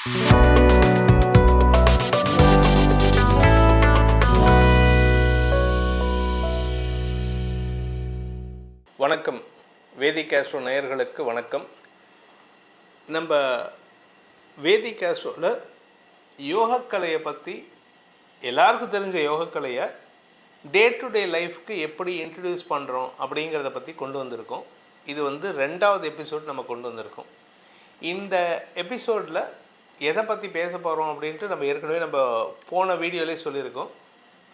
வணக்கம். வேதிக் ஆஸ்ட்ரோ நேயர்களுக்கு வணக்கம். நம்ம வேதிக் ஆஸ்ட்ரோவில் யோகக்கலையை பற்றி எல்லாருக்கும் தெரிஞ்ச யோகக்கலையை டே டு டே லைஃப்க்கு எப்படி இன்ட்ரடியூஸ் பண்ணுறோம் அப்படிங்கிறத பற்றி கொண்டு வந்திருக்கோம். இது 2வது எபிசோட் நம்ம கொண்டு வந்திருக்கோம். இந்த எபிசோடில் எதை பற்றி பேச போகிறோம் அப்படின்ட்டு நம்ம ஏற்கனவே நம்ம போன வீடியோலேயே சொல்லியிருக்கோம்.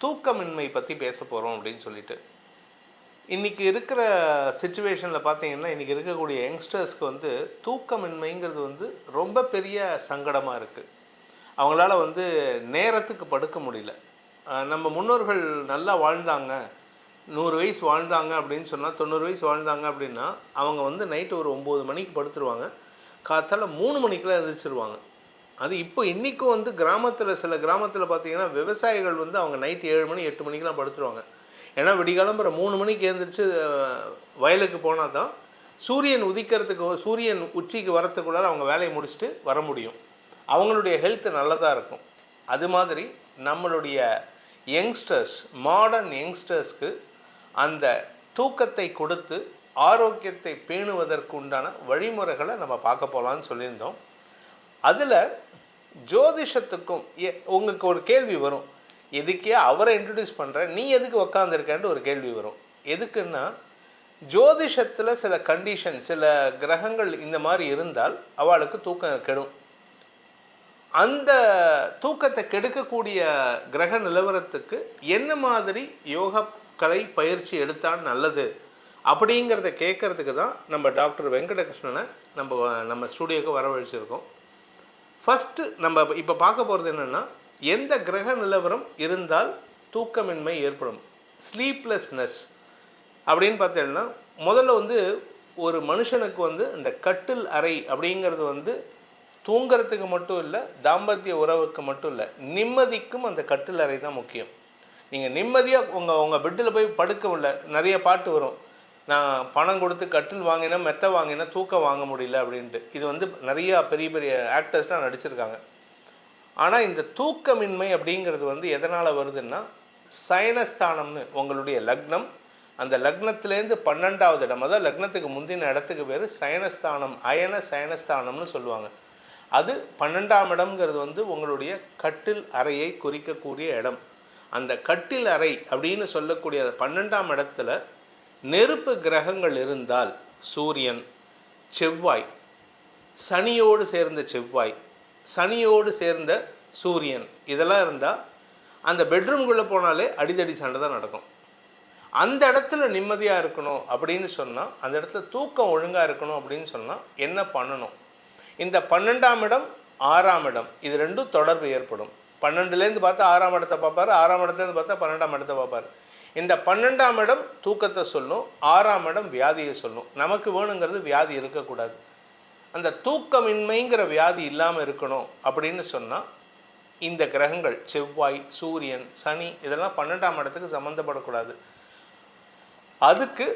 தூக்கமின்மை பற்றி பேச போகிறோம் அப்படின்னு சொல்லிட்டு. இன்றைக்கி இருக்கிற சிச்சுவேஷனில் பார்த்தீங்கன்னா, இன்றைக்கி இருக்கக்கூடிய யங்ஸ்டர்ஸ்க்கு தூக்கமின்மைங்கிறது ரொம்ப பெரிய சங்கடமாக இருக்குது. அவங்களால நேரத்துக்கு படுக்க முடியல. நம்ம முன்னோர்கள் நல்லா வாழ்ந்தாங்க, 100 வயசு வாழ்ந்தாங்க அப்படின்னு சொன்னால், 90 வயசு வாழ்ந்தாங்க அப்படின்னா, அவங்க நைட்டு ஒரு 9 மணிக்கு படுத்துருவாங்க, காத்தால 3 மணிக்கெலாம் எழுந்திரிச்சிருவாங்க. அது இப்போ இன்றைக்கும் கிராமத்தில், சில கிராமத்தில் பார்த்தீங்கன்னா விவசாயிகள் அவங்க நைட்டு 7 மணி 8 மணிக்கெலாம் படுத்துருவாங்க. ஏன்னா விடிகாலம்புற 3 மணிக்கு எழுந்திரிச்சு வயலுக்கு போனால் தான் சூரியன் உதிக்கிறதுக்கு, சூரியன் உச்சிக்கு வரத்துக்குள்ளார அவங்க வேலையை முடிச்சுட்டு வர முடியும். அவங்களுடைய ஹெல்த் நல்லதாக இருக்கும். அது மாதிரி நம்மளுடைய யங்ஸ்டர்ஸ், மாடர்ன் யங்ஸ்டர்ஸ்க்கு அந்த தூக்கத்தை கொடுத்து ஆரோக்கியத்தை பேணுவதற்கு உண்டான வழிமுறைகளை நம்ம பார்க்க போகலான்னு சொல்லியிருந்தோம். அதில் ஜோதிஷத்துக்கும் உங்களுக்கு ஒரு கேள்வி வரும், எதுக்கே அவரை இன்ட்ரடியூஸ் பண்ணுற, நீ எதுக்கு உக்காந்துருக்கேன்ட்டு ஒரு கேள்வி வரும். எதுக்குன்னா, ஜோதிஷத்தில் சில கண்டிஷன், சில கிரகங்கள் இந்த மாதிரி இருந்தால் அவளுக்கு தூக்கம் கெடும். அந்த தூக்கத்தை கெடுக்கக்கூடிய கிரக நிலவரத்துக்கு என்ன மாதிரி யோக கலை பயிற்சி எடுத்தால் நல்லது அப்படிங்கிறத கேட்குறதுக்கு தான் நம்ம டாக்டர் வெங்கடகிருஷ்ணனை நம்ம ஸ்டூடியோவுக்கு வரவழைச்சிருக்கோம். ஃபஸ்ட்டு நம்ம இப்போ பார்க்க போகிறது என்னென்னா, எந்த கிரக நிலவரம் இருந்தால் தூக்கமின்மை ஏற்படும், ஸ்லீப்லெஸ்னஸ் அப்படின்னு பார்த்தீங்கன்னா, முதல்ல ஒரு மனுஷனுக்கு இந்த கட்டில் அறை அப்படிங்கிறது தூங்கிறதுக்கு மட்டும் இல்லை, தாம்பத்திய உறவுக்கு மட்டும் இல்லை, நிம்மதிக்கும் அந்த கட்டில் அறை தான் முக்கியம். நீங்கள் நிம்மதியாக உங்கள் பெட்டில் போய் படுக்க முடியல, நிறைய பாட்டு வரும், நான் பணம் கொடுத்து கட்டில் வாங்கினா மெத்த வாங்கினா தூக்கம் வாங்க முடியல அப்படின்ட்டு. இது நிறையா பெரிய பெரிய ஆக்டர்ஸ்லாம் நடிச்சிருக்காங்க. ஆனால் இந்த தூக்கமின்மை அப்படிங்கிறது எதனால் வருதுன்னா, சயனஸ்தானம்னு உங்களுடைய லக்னம், அந்த லக்னத்திலேருந்து 12வது இடம், அதாவது லக்னத்துக்கு முந்தின இடத்துக்கு பேர் சயனஸ்தானம், அயன சயனஸ்தானம்னு சொல்லுவாங்க. அது 12ஆம் இடம்ங்கிறது உங்களுடைய கட்டில் அறையை குறிக்கக்கூடிய இடம். அந்த கட்டில் அறை அப்படின்னு சொல்லக்கூடிய 12ஆம் இடத்துல நெருப்பு கிரகங்கள் இருந்தால், சூரியன், செவ்வாய், சனியோடு சேர்ந்த செவ்வாய், சனியோடு சேர்ந்த சூரியன், இதெல்லாம் இருந்தால் அந்த பெட்ரூம்குள்ளே போனாலே அடிதடி சண்டை தான் நடக்கும். அந்த இடத்துல நிம்மதியாக இருக்கணும் அப்படின்னு சொன்னால், அந்த இடத்துல தூக்கம் ஒழுங்காக இருக்கணும் அப்படின்னு சொன்னால் என்ன பண்ணணும்? இந்த 12ஆம் இடம், 6ஆம் இடம், இது ரெண்டும் தொடர்பு ஏற்படும். 12லேருந்து பார்த்தா 6ஆம் இடத்தை பார்ப்பார், 6ஆம் இடத்துலேருந்து பார்த்தா 12ஆம் இடத்தை பார்ப்பார். இந்த 12ஆம் இடம் தூக்கத்தை சொல்லும், 6ஆம் இடம் வியாதியை சொல்லும். நமக்கு வேணுங்கிறது வியாதி இருக்கக்கூடாது. அந்த தூக்கமின்மைங்கிற வியாதி இல்லாமல் இருக்கணும் அப்படின்னு சொன்னால், இந்த கிரகங்கள் செவ்வாய், சூரியன், சனி இதெல்லாம் 12ஆம் இடத்துக்கு சம்மந்தப்படக்கூடாது. அதுக்கு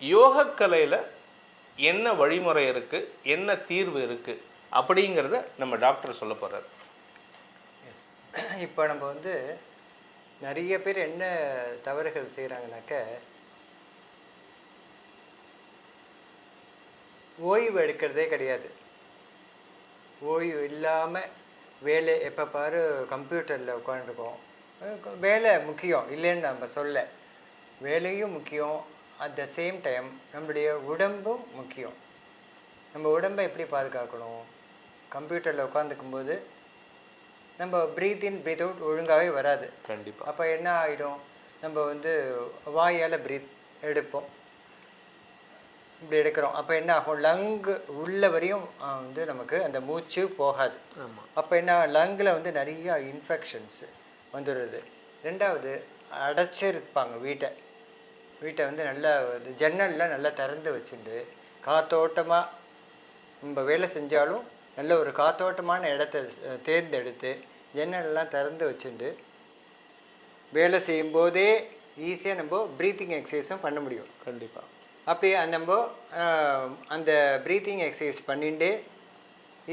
யோகக்கலையில் என்ன வழிமுறை இருக்குது, என்ன தீர்வு இருக்குது அப்படிங்கிறத நம்ம டாக்டர் சொல்ல போகிறார். இப்போ நம்ம நிறைய பேர் என்ன தவறுகள் செய்கிறாங்கனாக்க, ஓய்வு எடுக்கிறதே கிடையாது. ஓய்வு இல்லாமல் வேலை, எப்போ பாரு கம்ப்யூட்டரில் உட்காந்துருக்கோம். வேலை முக்கியம் இல்லைன்னு நம்ம சொல்ல, வேலையும் முக்கியம், அட் த சேம் டைம் நம்மளுடைய உடம்பும் முக்கியம். நம்ம உடம்பை எப்படி பாதுகாக்கணும்? கம்ப்யூட்டரில் உட்காந்துக்கும்போது நம்ம ப்ரீத் இன் ப்ரீத் அவுட் ஒழுங்காகவே வராது. கண்டிப்பாக. அப்போ என்ன ஆகிடும், நம்ம வாயால் ப்ரீத் எடுப்போம், இப்படி எடுக்கிறோம். அப்போ என்ன ஆகும், லங்கு உள்ள வரையும் நமக்கு அந்த மூச்சு போகாது. அப்போ என்ன, லங்கில் நிறையா இன்ஃபெக்ஷன்ஸ் வந்துடுது. ரெண்டாவது, அடைச்சிருப்பாங்க வீட்டை நல்லா ஜன்னல்லாம் நல்லா திறந்து வச்சுட்டு காத்தோட்டமாக நம்ம வேலை செஞ்சாலும் நல்ல ஒரு காத்தோட்டமான இடத்த தேர்ந்தெடுத்து ஜன்னலெல்லாம் திறந்து வச்சுட்டு வேலை செய்யும்போதே ஈஸியாக நம்ம ப்ரீத்திங் எக்ஸசைஸும் பண்ண முடியும். கண்டிப்பாக. அப்படி நம்ம அந்த ப்ரீத்திங் எக்ஸசைஸ் பண்ணிட்டு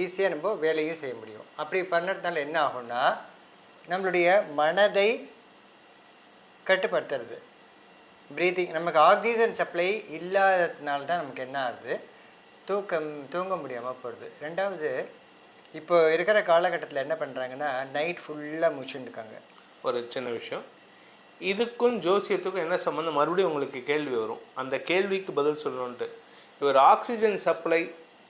ஈஸியாக நம்ம வேலையும் செய்ய முடியும். அப்படி பண்ணுறதுனால என்ன ஆகும்னா நம்மளுடைய மனதை கட்டுப்படுத்துறது. ப்ரீத்திங் நமக்கு ஆக்சிஜன் சப்ளை இல்லாததுனால தான் நமக்கு என்ன ஆகுது, தூங்க முடியாமல் போகிறது. ரெண்டாவது, இப்போ இருக்கிற காலகட்டத்தில் என்ன பண்ணுறாங்கன்னா நைட் ஃபுல்லாக முழிச்சுட்டு இருக்காங்க. ஒரு சின்ன விஷயம், இதுக்கும் ஜோசியத்துக்கும் என்ன சம்மந்தம்? மறுபடியும் உங்களுக்கு கேள்வி வரும், அந்த கேள்விக்கு பதில் சொல்லணுன்ட்டு. இவர் ஆக்சிஜன் சப்ளை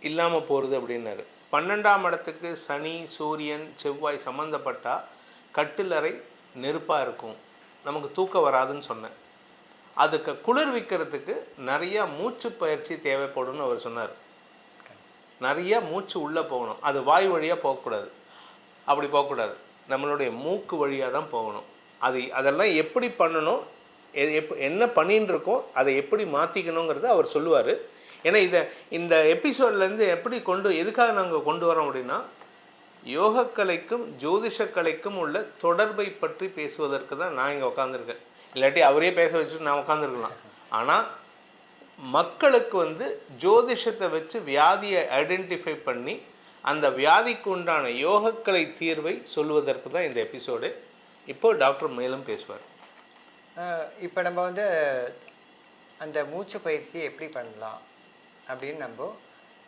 இல்லாமல் போகிறது அப்படின்னாரு. 12ஆம் இடத்துக்கு சனி, சூரியன், செவ்வாய் சம்மந்தப்பட்டால் கட்டிலறை நெருப்பாக இருக்கும், நமக்கு தூக்கம் வராதுன்னு சொன்னேன். அதுக்கு குளிர்விக்கிறதுக்கு நிறையா மூச்சு பயிற்சி தேவைப்படும்னு அவர் சொன்னார். நிறைய மூச்சு உள்ளே போகணும், அது வாய் வழியாக போகக்கூடாது, அப்படி போகக்கூடாது, நம்மளுடைய மூக்கு வழியாக தான் போகணும். அதெல்லாம் எப்படி பண்ணணும், என்ன பண்ணின்னு இருக்கோம், அதை எப்படி மாற்றிக்கணுங்கிறத அவர் சொல்லுவார். ஏன்னா இந்த எபிசோட்லேருந்து எப்படி எதுக்காக நாங்கள் கொண்டு வரோம் அப்படின்னா, யோகக்கலைக்கும் ஜோதிஷக்கலைக்கும் உள்ள தொடர்பை பற்றி பேசுவதற்கு தான் நான் இங்கே உட்காந்துருக்கேன். இல்லாட்டி அவரே பேச வச்சுட்டு நான் உட்காந்துருக்கலாம். ஆனால் மக்களுக்கு ஜோதிஷத்தை வச்சு வியாதியை ஐடென்டிஃபை பண்ணி அந்த வியாதிக்கு உண்டான யோகக்கலை தீர்வை சொல்வதற்கு தான் இந்த எபிசோடு. இப்போ டாக்டர் மேலும் பேசுவார். இப்போ நம்ம அந்த மூச்சு பயிற்சி எப்படி பண்ணலாம் அப்படின்னு நம்ம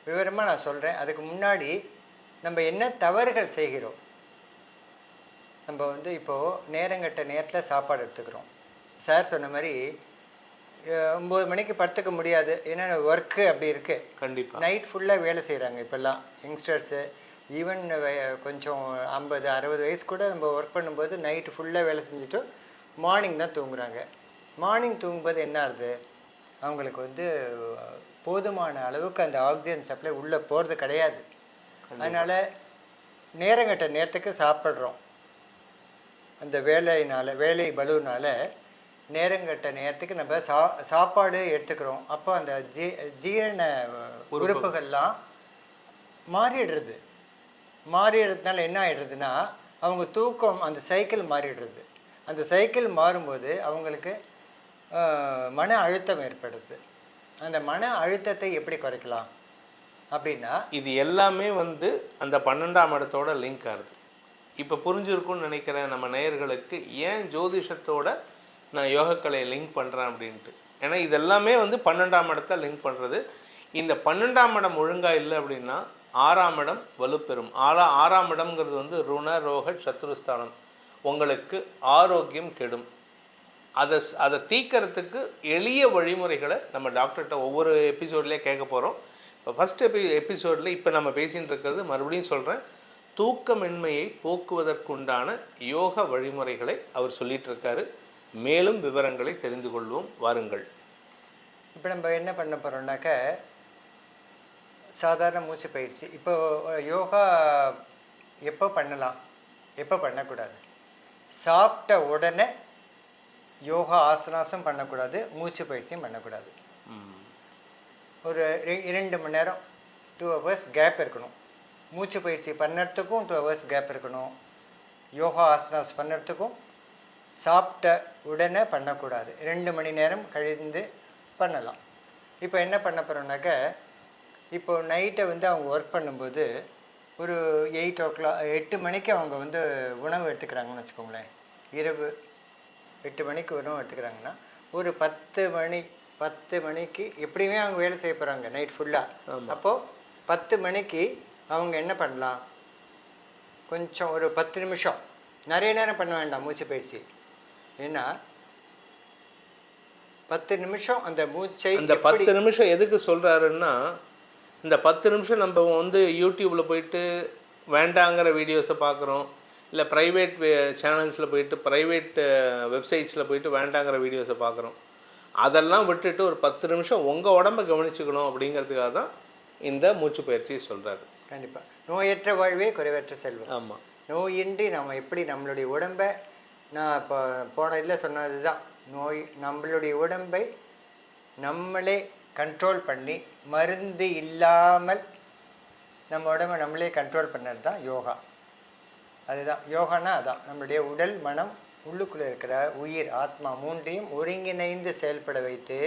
விவரமாக நான் சொல்கிறேன். அதுக்கு முன்னாடி நம்ம என்ன தவறுகள் செய்கிறோம். நம்ம இப்போது நேரங்கட்ட நேரத்தில் சாப்பாடு எடுத்துக்கிறோம். சார் சொன்ன மாதிரி 9 மணிக்கு படுத்துக்க முடியாது, ஏன்னா ஒர்க்கு அப்படி இருக்குது. கண்டிப்பாக நைட் ஃபுல்லாக வேலை செய்கிறாங்க இப்போல்லாம் யங்ஸ்டர்ஸு. ஈவன் கொஞ்சம் 50-60 வயசு கூட நம்ம ஒர்க் பண்ணும்போது நைட்டு ஃபுல்லாக வேலை செஞ்சுட்டு மார்னிங் தான் தூங்குறாங்க. மார்னிங் தூங்கும்போது என்ன ஆகுது, அவங்களுக்கு போதுமான அளவுக்கு அந்த ஆக்சிஜன் சப்ளை உள்ளே போகிறது கிடையாது. அதனால் நேரங்கட்ட நேரத்துக்கு சாப்பிட்றோம். அந்த வேலை பலுனால் நேரங்கட்ட நேரத்துக்கு நம்ம சாப்பாடு எடுத்துக்கிறோம். அப்போ அந்த ஜீரண உறுப்புகள்லாம் மாறிடுறதுனால என்ன ஆகிடுறதுன்னா அவங்க தூக்கம், அந்த சைக்கிள் மாறிடுறது. அந்த சைக்கிள் மாறும்போது அவங்களுக்கு மன அழுத்தம் ஏற்படுது. அந்த மன அழுத்தத்தை எப்படி குறைக்கலாம் அப்படின்னா, இது எல்லாமே அந்த 12ஆம் இடத்தோட லிங்க் ஆகுது. இப்போ புரிஞ்சிருக்கும்னு நினைக்கிறேன் நம்ம நேயர்களுக்கு, ஏன் ஜோதிஷத்தோட நான் யோகக்கலையை லிங்க் பண்ணுறேன் அப்படின்ட்டு. ஏன்னா இதெல்லாமே 12ஆம் இடத்தை லிங்க் பண்ணுறது. இந்த 12ஆம் இடம் ஒழுங்காக இல்லை அப்படின்னா 6ஆம் இடம் வலுப்பெறும். 6ஆம் இடம்ங்கிறது ருண ரோக சத்ருஸ்தானம், உங்களுக்கு ஆரோக்கியம் கெடும். அதை தீக்கிறதுக்கு எளிய வழிமுறைகளை நம்ம டாக்டர்கிட்ட ஒவ்வொரு எபிசோட்லேயே கேட்க போகிறோம். இப்போ ஃபஸ்ட் எபிசோடில் இப்போ நம்ம பேசிகிட்டு இருக்கிறது, மறுபடியும் சொல்கிறேன், தூக்கமின்மையை போக்குவதற்குண்டான யோக வழிமுறைகளை அவர் சொல்லிகிட்டு இருக்காரு. மேலும் விவரங்களை தெரிந்து கொள்வோம், வாருங்கள். இப்போ நம்ம என்ன பண்ண போகிறோம்னாக்க, சாதாரண மூச்சு பயிற்சி. இப்போ யோகா எப்போ பண்ணலாம், எப்போ பண்ணக்கூடாது? சாப்பிட்ட உடனே யோகா ஆசனாசம் பண்ணக்கூடாது, மூச்சு பயிற்சியும் பண்ணக்கூடாது. ஒரு 2 மணி நேரம் 2 hours கேப் இருக்கணும். மூச்சு பயிற்சி பண்ணுறதுக்கும் 2 hours கேப் இருக்கணும். யோகா ஆசனாஸ் பண்ணுறதுக்கும் சாப்பிட்ட உடனே பண்ணக்கூடாது. 2 மணி நேரம் கழிந்து பண்ணலாம். இப்போ என்ன பண்ண போகிறோம்னாக்க, இப்போ நைட்டை அவங்க ஒர்க் பண்ணும்போது ஒரு 8 o'clock 8 மணிக்கு அவங்க உணவு எடுத்துக்கிறாங்கன்னு வச்சுக்கோங்களேன். இரவு 8 மணிக்கு உணவு எடுத்துக்கிறாங்கன்னா ஒரு 10 மணிக்கு எப்படியுமே அவங்க வேலை செய்ய போகிறாங்க நைட் ஃபுல்லாக. அப்போது 10 மணிக்கு அவங்க என்ன பண்ணலாம், கொஞ்சம் ஒரு 10 நிமிஷம், நிறைய நேரம் பண்ண வேண்டாம் மூச்சு பயிற்சி. ஏன்னா 10 நிமிஷம் அந்த மூச்சை, அந்த 10 நிமிஷம் எதுக்கு சொல்கிறாருன்னா, இந்த 10 நிமிஷம் நம்ம யூடியூப்பில் போயிட்டு வேண்டாங்கிற வீடியோஸை பார்க்குறோம், இல்லை ப்ரைவேட் சேனல்ஸில் போயிட்டு ப்ரைவேட் வெப்சைட்ஸில் போயிட்டு வேண்டாங்கிற வீடியோஸை பார்க்குறோம். அதெல்லாம் விட்டுட்டு ஒரு 10 நிமிஷம் உங்கள் உடம்பை கவனிச்சுக்கணும் அப்படிங்கிறதுக்காக தான் இந்த மூச்சு பயிற்சியை சொல்கிறாரு. கண்டிப்பாக. நோயற்ற வாழ்வே குறைவற்ற செல்வம். ஆமாம். நோயின்றி நம்ம எப்படி நம்மளுடைய உடம்பை, நான் இப்போ போன இதில் சொன்னது தான், நம்மளுடைய உடம்பை நம்மளே கண்ட்ரோல் பண்ணி, மருந்து இல்லாமல் நம்ம உடம்பை நம்மளே கண்ட்ரோல் பண்ணது தான் யோகா. அதுதான் யோகானா. அதான் நம்மளுடைய உடல், மனம், உள்ளுக்குள்ளே இருக்கிற உயிர், ஆத்மா மூன்றையும் ஒருங்கிணைந்து செயல்பட வைத்து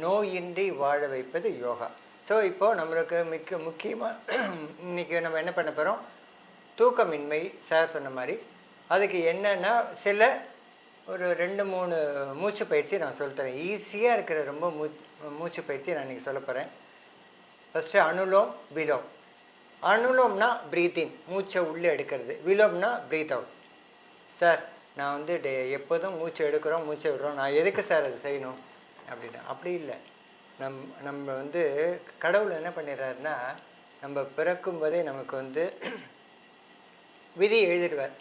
நோயின்றி வாழ வைப்பது யோகா. ஸோ இப்போது நம்மளுக்கு முக்கியமாக இன்றைக்கி நம்ம என்ன பண்ண போகிறோம், தூக்கமின்மை சார் சொன்ன மாதிரி அதுக்கு என்னென்னா சில ஒரு 2-3 மூச்சு பயிற்சி நான் சொல்லித்தரேன். ஈஸியாக இருக்கிற ரொம்ப மூச்சு பயிற்சி நான் இன்றைக்கி சொல்ல போகிறேன். ஃபஸ்ட்டு அனுலோம் விலோம். அனுலோம்னா ப்ரீத் இன், மூச்சை உள்ளே எடுக்கிறது. விலோம்னா ப்ரீத் அவுட். சார் நான் வந்து எப்போதும் மூச்சை எடுக்கிறோம் மூச்சை விடுறோம், நான் எதுக்கு சார் அது செய்யணும் அப்படின்னா, அப்படி இல்லை. நம்ம வந்து கடவுள் என்ன பண்ணிடுறாருன்னா, நம்ம பிறக்கும் போதே நமக்கு வந்து விதி எழுதிடுவார்.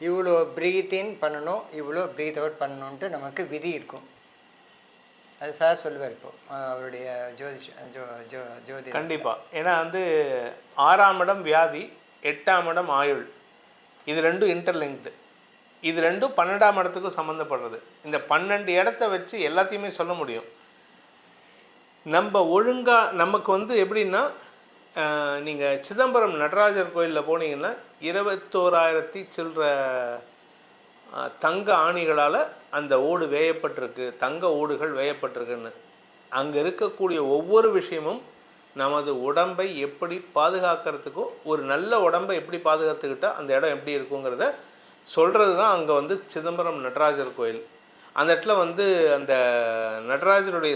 இவ்வளோ ப்ரீத் இன் பண்ணணும், இவ்வளோ ப்ரீத் அவுட் பண்ணணுன்ட்டு நமக்கு விதி இருக்கும். அது சார் சொல்லுவார் இப்போ அவருடைய ஜோதி. கண்டிப்பாக. ஏன்னா வந்து 6ஆம் இடம் வியாதி, 8ஆம் இடம் ஆயுள், இது ரெண்டும் இன்டர்லிங்க்டு. இது ரெண்டும் 12ஆம் இடத்துக்கும் சம்மந்தப்படுறது. இந்த 12 இடத்த வச்சு எல்லாத்தையுமே சொல்ல முடியும். நம்ம ஒழுங்காக நமக்கு வந்து எப்படின்னா, நீங்கள் சிதம்பரம் நடராஜர் கோயிலில் போனீங்கன்னா 21,000 சில்லற தங்க ஆணிகளால் அந்த ஓடு வேயப்பட்டிருக்கு, தங்க ஓடுகள் வேயப்பட்டிருக்குன்னு. அங்கே இருக்கக்கூடிய ஒவ்வொரு விஷயமும் நமது உடம்பை எப்படி பாதுகாக்கிறதுக்கும், ஒரு நல்ல உடம்பை எப்படி பாதுகாத்துக்கிட்டால் அந்த இடம் எப்படி இருக்குங்கிறத சொல்கிறது தான் அங்கே வந்து சிதம்பரம் நடராஜர் கோயில். அந்த இடத்துல வந்து அந்த நடராஜருடைய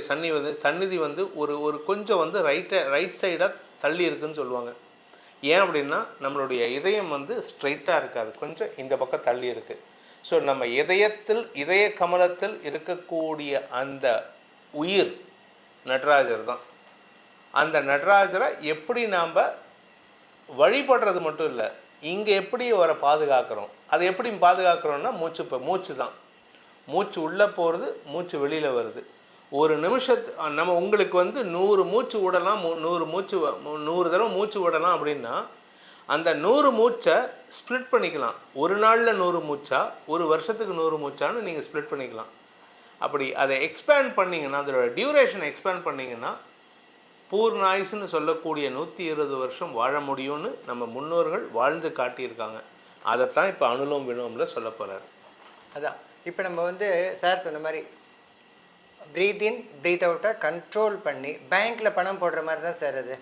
சந்நிதி வந்து ஒரு கொஞ்சம் வந்து ரைட் சைடாக தள்ளி இருக்குதுன்னு சொல்லுவாங்க. ஏன் அப்படின்னா, நம்மளுடைய இதயம் வந்து ஸ்ட்ரைட்டாக இருக்காது, கொஞ்சம் இந்த பக்கம் தள்ளி இருக்குது. ஸோ நம்ம இதய கமலத்தில் இருக்கக்கூடிய அந்த உயிர் நடராஜர் தான். அந்த நடராஜரை எப்படி நாம் வழிபடுறது மட்டும் இல்லை, இங்கே எப்படி அவரை பாதுகாக்கிறோம். அதை எப்படி பாதுகாக்கிறோன்னா மூச்சு தான். மூச்சு உள்ளே போகிறது, மூச்சு வெளியில் வருது. ஒரு நம்ம உங்களுக்கு வந்து 100 மூச்சு விடலாம், 100 தடவை மூச்சு விடலாம் அப்படின்னா, அந்த 100 மூச்சை ஸ்ப்ளிட் பண்ணிக்கலாம். ஒரு நாளில் 100 மூச்சா, ஒரு வருஷத்துக்கு 100 மூச்சான்னு நீங்கள் ஸ்ப்ளிட் பண்ணிக்கலாம். அப்படி அதை எக்ஸ்பேண்ட் பண்ணிங்கன்னா, அதோட டியூரேஷனை எக்ஸ்பேண்ட் பண்ணிங்கன்னா, பூர்ணாயுசுன்னு சொல்லக்கூடிய 120 வருஷம் வாழ முடியும்னு நம்ம முன்னோர்கள் வாழ்ந்து காட்டியிருக்காங்க. அதைத்தான் இப்போ அனுலோம் விலோமில் சொல்ல போகிறார். அதான் இப்போ நம்ம வந்து சார் சொன்ன மாதிரி ப்ரீத் இன் ப்ரீத் அவுட்டை கண்ட்ரோல் பண்ணி, பேங்க்கில் பணம் போடுற மாதிரி தான் சார் அது.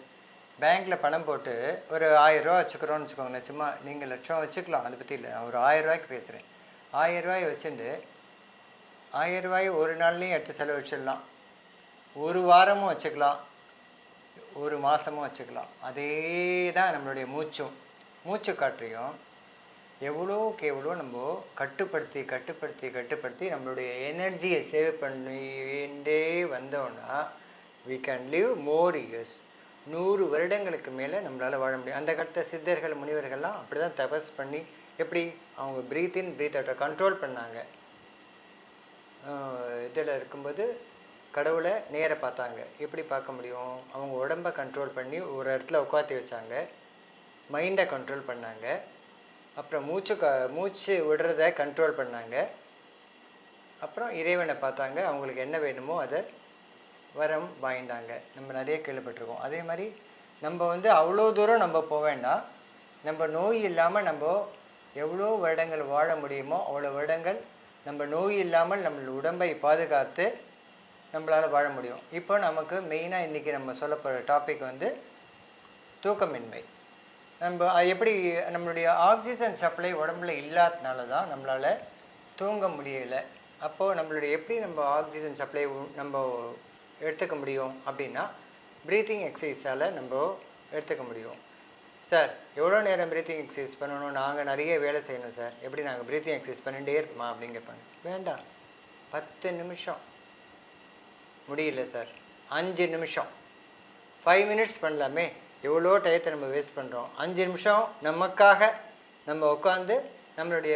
பேங்க்கில் பணம் போட்டு ஒரு 1000 ரூபா வச்சுக்கிறோன்னு வச்சுக்கோங்க. சும்மா நீங்கள் லட்சம் வச்சுக்கலாம், அதை பற்றி இல்லை, நான் ஒரு 1000 ரூபாய்க்கு பேசுகிறேன். 1000 ரூபாய் வச்சுட்டு 1000 ரூபாய் ஒரு நாள்லேயும் எடுத்து செலவழிச்சிடலாம், ஒரு வாரமும் வச்சுக்கலாம், ஒரு மாதமும் வச்சுக்கலாம். அதே தான் நம்மளுடைய மூச்சு காற்றையும் எவ்வளோக்கு எவ்வளோ நம்ம கட்டுப்படுத்தி நம்மளுடைய எனர்ஜியை சேவ் பண்ணிகிட்டே வந்தோன்னா we can live more years. 100 வருடங்களுக்கு மேலே நம்மளால் வாழ முடியும். அந்த காலத்து சித்தர்கள் முனிவர்கள்லாம் அப்படி தான் தபஸ் பண்ணி, எப்படி அவங்க ப்ரீத் இன் ப்ரீத் அவுட்டை கண்ட்ரோல் பண்ணாங்க. இதில் இருக்கும்போது கடவுளை நேராக பார்த்தாங்க. எப்படி பார்க்க முடியும், அவங்க உடம்பை கண்ட்ரோல் பண்ணி ஒரு இடத்துல உட்காத்தி வச்சாங்க, மைண்டை கண்ட்ரோல் பண்ணாங்க, அப்புறம் மூச்சு விடுறத கண்ட்ரோல் பண்ணாங்க, அப்புறம் இறைவனை பார்த்தாங்க, அவங்களுக்கு என்ன வேணுமோ அதை வரம் வாங்கிட்டாங்க. நம்ம நிறைய கேள்விப்பட்டிருக்கோம். அதே மாதிரி நம்ம வந்து அவ்வளோ தூரம் நம்ம போக வேண்டாம். நம்ம நோய் இல்லாமல் நம்ம எவ்வளோ வருடங்கள் வாழ முடியுமோ அவ்வளோ வருடங்கள் நம்ம நோய் இல்லாமல் நம்ம உடம்பை பாதுகாத்து நம்மளால் வாழ முடியும். இப்போ நமக்கு மெயினாக இன்றைக்கி நம்ம சொல்ல போகிற டாபிக் வந்து தூக்கமின்மை. நம்ம எப்படி நம்மளுடைய ஆக்சிஜன் சப்ளை உடம்புல இல்லாததுனால தான் நம்மளால் தூங்க முடியலை. அப்போது நம்மளுடைய எப்படி நம்ம ஆக்சிஜன் சப்ளை நம்ம எடுத்துக்க முடியும் அப்படின்னா, ப்ரீத்திங் எக்ஸசைஸால் நம்ம எடுத்துக்க முடியும். சார் எவ்வளோ நேரம் ப்ரீத்திங் எக்ஸசைஸ் பண்ணணும், நாங்கள் நிறைய வேலை செய்யணும் சார், எப்படி நாங்கள் ப்ரீத்திங் எக்ஸசைஸ் பண்ணிகிட்டே இருப்போமா அப்படின்னு கேட்பாங்க. வேண்டாம், 10 நிமிஷம் முடியல சார், 5 நிமிஷம், 5 மினிட்ஸ் பண்ணலாமே. எவ்வளோ டயத்தை நம்ம வேஸ்ட் பண்ணுறோம். 5 நிமிஷம் நமக்காக நம்ம உட்காந்து நம்மளுடைய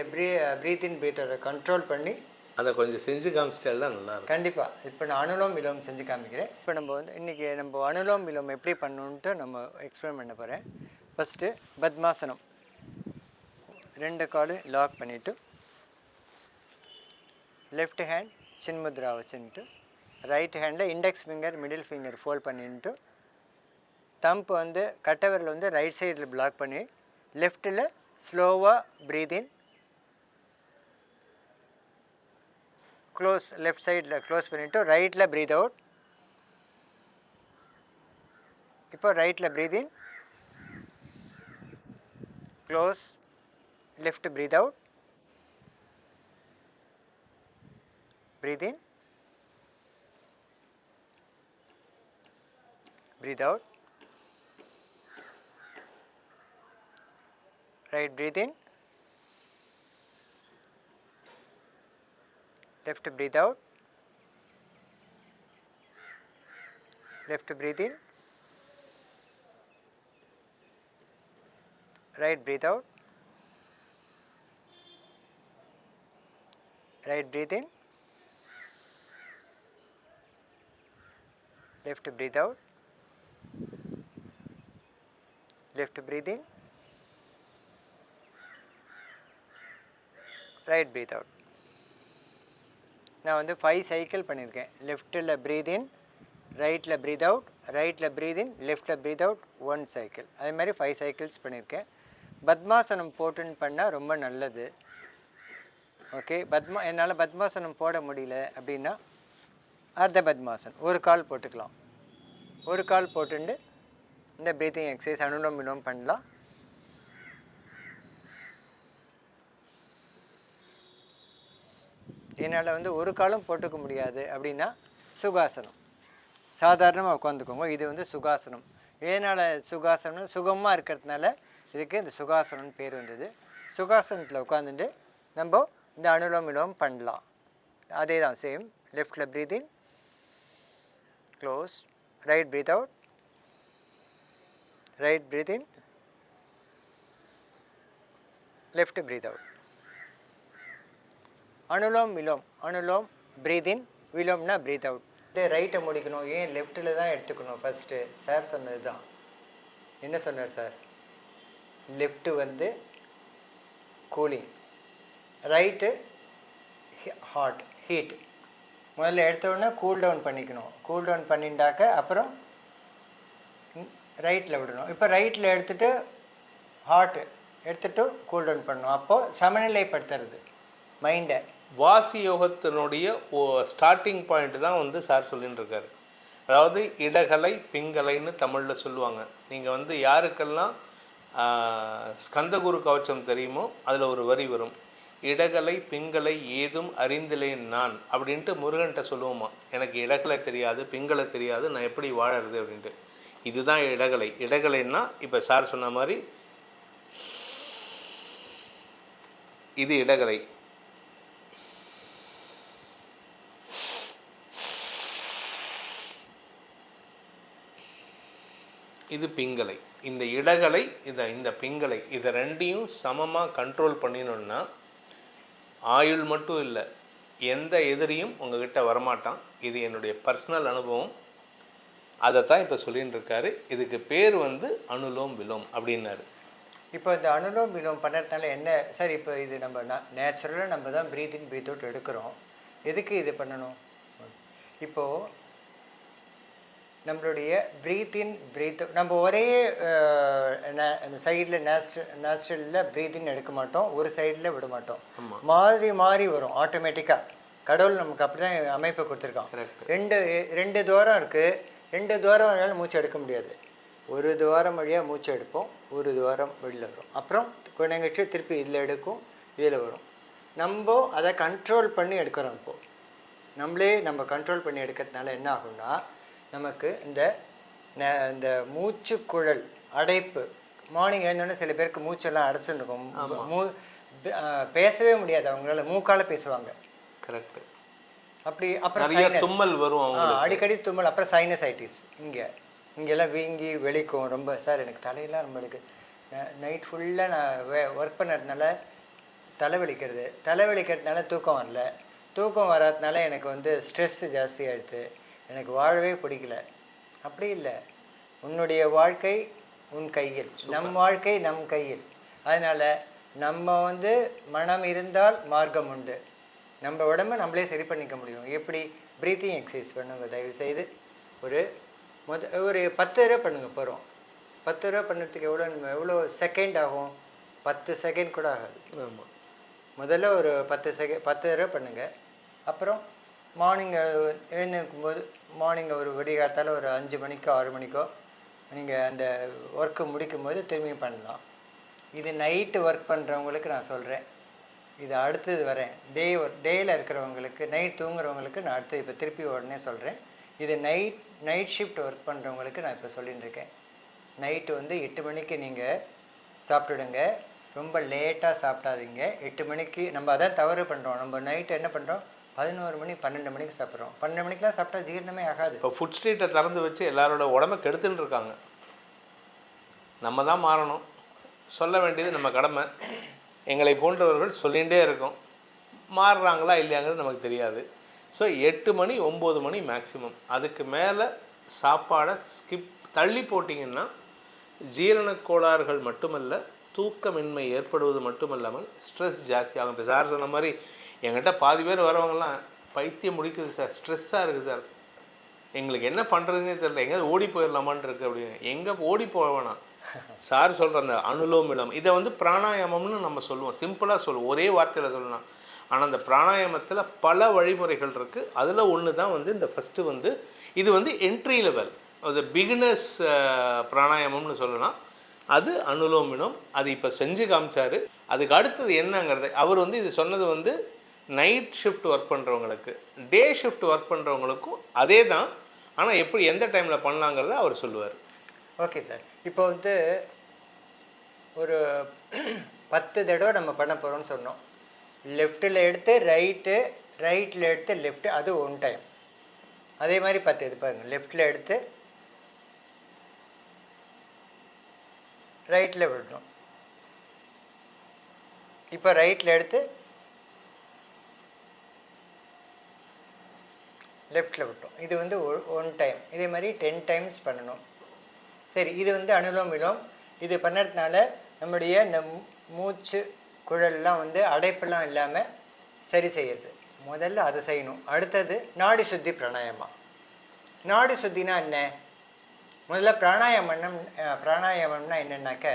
ப்ரீத் இன் ப்ரீத்தோட கண்ட்ரோல் பண்ணி அதை கொஞ்சம் செஞ்சு காமிச்சிட்டால் நல்லாயிருக்கும். கண்டிப்பாக. இப்போ நான் அனுலோம் விலோம் செஞ்சு காமிக்கிறேன். இப்போ நம்ம வந்து இன்றைக்கி நம்ம அனுலோம் விலோம் எப்படி பண்ணணுன்ட்டு நம்ம எக்ஸ்பிளைன் பண்ண போகிறேன். ஃபஸ்ட்டு பத்மாசனம், 2 காலும் லாக் பண்ணிவிட்டு லெஃப்ட் ஹேண்ட் சின்முத்ரா வச்சுட்டு, ரைட் ஹேண்டில் index finger middle finger fold பண்ணிட்டு, தம்ப் வந்து கட்டவிரல் வந்து ரைட் சைடில் பிளாக் பண்ணி, லெஃப்ட்டில் ஸ்லோவாக ப்ரீத் இன், க்ளோஸ் லெஃப்ட் சைடில் க்ளோஸ் பண்ணிவிட்டு ரைட்டில் ப்ரீத் அவுட், இப்போ ரைட்டில் breathe in, close, left breathe out, breathe in, breathe out, right breathe in, left breathe out, left breathe in, right breathe out, right breathe in, left breathe out, left breathe in, right breathe out. நான் வந்து 5 cycle பண்ணியிருக்கேன். லெஃப்ட்டில் breath இன், ரைட்டில் breathe out, ரைட்டில் breathe இன், லெஃப்ட்டில் breath out, 1 cycle. அதே மாதிரி 5 cycles பண்ணியிருக்கேன். பத்மாசனம் போட்டுன்னு பண்ணால் ரொம்ப நல்லது. ஓகே, என்னால் பத்மாசனம் போட முடியல அப்படின்னா அர்த்த பத்மாசன் ஒரு கால் போட்டுக்கலாம். ஒரு கால் போட்டுண்டு இந்த ப்ரீத்திங் எக்ஸசைஸ் அனுலோம் விலோம் பண்ணலாம். என்னால் வந்து ஒரு காலம் போட்டுக்க முடியாது அப்படின்னா சுகாசனம் சாதாரணமாக உட்காந்துக்கோங்க. இது வந்து சுகாசனம். ஏனால் சுகாசனம் சுகமாக இருக்கிறதுனால இதுக்கு இந்த சுகாசனம்னு பேர் வந்தது. சுகாசனத்தில் உட்காந்துட்டு நம்ம இந்த அனுலோம் விலோம் பண்ணலாம். அதே தான் சேம். லெஃப்டில் breathe in, close, right breathe out, right breathe in, left breathe out. Anulom vilom. Anulom breathe in, விலோம்னா breathe out. இதே ரைட்டை முடிக்கணும், ஏன் லெஃப்ட்டில் தான் எடுத்துக்கணும் ஃபஸ்ட்டு? சார் சொன்னது தான். என்ன சொன்னார் சார்? லெஃப்ட்டு வந்து கூலிங், ரைட்டு ஹாட், ஹீட். முதல்ல எடுத்தோடனே கூல் டவுன் பண்ணிக்கணும். கூல் டவுன் பண்ணிட்டாக்க அப்புறம் ரைட்டில் விடணும். இப்போ ரைட்டில் எடுத்துகிட்டு ஹார்ட்டு எடுத்துகிட்டு கூல் டவுன் பண்ணணும். அப்போது சமநிலைப்படுத்துறது மைண்டை. வாசி யோகத்தினுடைய ஸ்டார்டிங் பாயிண்ட் தான் வந்து சார் சொல்லின்னு இருக்காரு. அதாவது இடகலை பிங்கலைன்னு தமிழில் சொல்லுவாங்க. நீங்கள் வந்து யாருக்கெல்லாம் ஸ்கந்தகுரு கவச்சம் தெரியுமோ அதில் ஒரு வரி வரும், இடகலை பிங்கலை ஏதும் அறிந்திலேன் நான் அப்படின்ட்டு முருகன்கிட்ட சொல்லுவோமா. எனக்கு இடகலை தெரியாது, பிங்கலை தெரியாது, நான் எப்படி வாழறது அப்படின்ட்டு. இதுதான் இடகலை. இடகலைன்னா இப்போ சார் சொன்ன மாதிரி இது இடகலை. இது பிங்கலை. இந்த இடகலை இந்த பிங்கலை இதை ரெண்டையும் சமமாக கண்ட்ரோல் பண்ணினோன்னா ஆயுள் மட்டும் இல்லை, எந்த எதிரியும் உங்ககிட்ட வரமாட்டான். இது என்னுடைய பர்சனல் அனுபவம். அதை தான் இப்போ சொல்லின்னு இருக்காரு. இதுக்கு பேர் வந்து அனுலோம் விலோம் அப்படின்னாரு. இப்போ இந்த அனுலோம் விலோம் பண்ணுறதுனால என்ன சார்? இப்போ இது நம்ம நேச்சுரலாக நம்ம தான் ப்ரீத் இன் ப்ரீத் அவுட் எடுக்கிறோம். எதுக்கு இது பண்ணணும்? இப்போது நம்மளுடைய ப்ரீத் இன் ப்ரீத் அவுட் நம்ம ஒரே அந்த சைடில் நேச்சுரலில் ப்ரீத் இன் எடுக்க மாட்டோம், ஒரு சைடில் விட மாட்டோம். மாறி மாறி வரும் ஆட்டோமேட்டிக்காக. கடவுள் நமக்கு அப்படி தான் அமைப்பை கொடுத்துருக்கான். ரெண்டு துவாரம் இருக்குது. 2 துவாரம் வரையாலும் மூச்சு எடுக்க முடியாது. ஒரு துவாரம் வழியாக மூச்சு எடுப்போம், ஒரு துவாரம் வெளியில் வரும். அப்புறம் கொஞ்சம் கழிச்சு திருப்பி இதில் எடுக்கும், இதில் வரும். நம்ம அதை கண்ட்ரோல் பண்ணி எடுக்கிறோம். இப்போது நம்ம கண்ட்ரோல் பண்ணி எடுக்கிறதுனால என்ன ஆகும்னா நமக்கு இந்த மூச்சுக்குழல் அடைப்பு. மார்னிங் எழுந்தோடனே சில பேருக்கு மூச்செல்லாம் அடைச்சுன்னு இருக்கும். பேசவே முடியாது அவங்களால, மூக்கால் பேசுவாங்க. கரெக்டு. அப்படி அப்புறம் தும்மல் வரும், அடிக்கடி தும்மல். அப்புறம் சைனசைட்டிஸ், இங்கெல்லாம் வீங்கி வெளிக்கும் ரொம்ப. சார் எனக்கு தலையெல்லாம் நம்மளுக்கு நைட் ஃபுல்லாக நான் ஒர்க் பண்ணுறதுனால தலைவலிக்கிறதுனால தூக்கம் வரல. தூக்கம் வராதனால எனக்கு வந்து ஸ்ட்ரெஸ்ஸு ஜாஸ்தியாகிடுது, எனக்கு வாழவே பிடிக்கல. அப்படி இல்லை, உன்னுடைய வாழ்க்கை உன் கையில், நம் வாழ்க்கை நம் கையில். அதனால் நம்ம வந்து மனம் இருந்தால் மார்க்கம் உண்டு. நம்ம உடம்பை நம்மளே சரி பண்ணிக்க முடியும். எப்படி? ப்ரீத்திங் எக்ஸசைஸ் பண்ணுங்க தயவுசெய்து. ஒரு 10 தடவை பண்ணுங்க போகிறோம். 10 தடவை பண்ணுறதுக்கு எவ்வளோ செகண்ட் ஆகும்? 10 செகண்ட் கூட ஆகாது. ஆமாம். முதல்ல ஒரு 10 தடவை பண்ணுங்கள். அப்புறம் மார்னிங் எழுந்திருக்கும்போது மார்னிங் ஒரு விடிகாலத்தால் ஒரு 5 மணிக்கோ 6 மணிக்கோ நீங்கள் அந்த ஒர்க்கு முடிக்கும் போது திரும்பியும் பண்ணலாம். இது நைட்டு ஒர்க் பண்ணுறவங்களுக்கு நான் சொல்கிறேன். இது அடுத்தது வரேன். டேயில் இருக்கிறவங்களுக்கு, நைட் தூங்குறவங்களுக்கு நான் அடுத்து இப்போ திருப்பி உடனே சொல்கிறேன். இது நைட் ஷிஃப்ட் ஒர்க் பண்ணுறவங்களுக்கு நான் இப்போ சொல்லிட்டு இருக்கேன். நைட்டு வந்து 8 மணிக்கு நீங்கள் சாப்பிட்டுடுங்க. ரொம்ப லேட்டாக சாப்பிடாதீங்க. 8 மணிக்கு நம்ம அதான் தவறு பண்ணுறோம். நம்ம நைட்டு என்ன பண்ணுறோம், 11 மணி 12 மணிக்கு சாப்பிட்றோம். 12 மணிக்கெலாம் சாப்பிட்டா ஜீரணமே ஆகாது. இப்போ ஃபுட் ஸ்ட்ரீட்டை திறந்து வச்சு எல்லாரோட உடம்பை கெடுத்துன்னு இருக்காங்க. நம்ம தான் மாறணும். சொல்ல வேண்டியது நம்ம கடமை. எங்களை போன்றவர்கள் சொல்லிகிட்டே இருக்கோம். மாறுறாங்களா இல்லையாங்கிறது நமக்கு தெரியாது. ஸோ 8 மணி 9 மணி மேக்ஸிமம். அதுக்கு மேலே சாப்பாடை தள்ளி போட்டிங்கன்னா ஜீரணக் கோளாறுகள் மட்டுமல்ல, தூக்கமின்மை ஏற்படுவது மட்டுமல்லாமல் ஸ்ட்ரெஸ் ஜாஸ்தியாகும். இப்போ சார் சொன்ன மாதிரி என்கிட்ட பாதி பேர் வரவங்கலாம் பைத்தியம் முடிக்குது சார், ஸ்ட்ரெஸ்ஸாக இருக்குது சார், எங்களுக்கு என்ன பண்ணுறதுனே தெரியல, எங்கேயாவது ஓடி போயிடலாமான் இருக்குது அப்படின்னு. எங்கே ஓடி போவேனா சார் சொல்கிற அந்த அனுலோம் விலோம் இதை வந்து பிராணாயாமம்னு நம்ம சொல்லுவோம், சிம்பிளாக சொல்லுவோம், ஒரே வார்த்தையில் சொல்லலாம். ஆனால் அந்த பிராணாயாமத்தில் பல வழிமுறைகள் இருக்குது. அதில் ஒன்று தான் வந்து இந்த ஃபஸ்ட்டு வந்து இது வந்து என்ட்ரி லெவல், அது பிகினர்ஸ் பிராணாயாமம்னு சொல்லலாம். அது அனுலோம் விலோம். அது இப்போ செஞ்சு காமிச்சார். அதுக்கு அடுத்தது என்னங்கிறது அவர் வந்து இது சொன்னது வந்து நைட் ஷிஃப்ட் ஒர்க் பண்ணுறவங்களுக்கு, டே ஷிஃப்ட் ஒர்க் பண்ணுறவங்களுக்கும் அதே தான். ஆனால் எப்படி எந்த டைமில் பண்ணலாங்கிறத அவர் சொல்லுவார். Okay sir. இப்போ வந்து ஒரு 10 தடவை நம்ம பண்ண போகிறோம்னு சொன்னோம். லெஃப்ட்டில் எடுத்து ரைட்டில் எடுத்து லெஃப்ட்டு, அது ஒன் டைம். அதே மாதிரி 10 இது பாருங்கள். லெஃப்ட்டில் எடுத்து ரைட்டில் விடணும். இப்போ ரைட்டில் எடுத்து லெஃப்ட்டில் விட்டோம். இது வந்து ஒன் டைம். இதே மாதிரி 10 டைம்ஸ் பண்ணணும். சரி, இது வந்து அனுலோம் விலோம். இது பண்ணுறதுனால நம்முடைய இந்த மூச்சு குழல்லாம் வந்து அடைப்பெல்லாம் இல்லாமல் சரி செய்யுது. முதல்ல அதை செய்யணும். அடுத்தது நாடி சுத்தி பிராணாயாமம். நாடி சுத்தினா என்ன? முதல்ல பிராணாயாமம்னா என்னென்னாக்க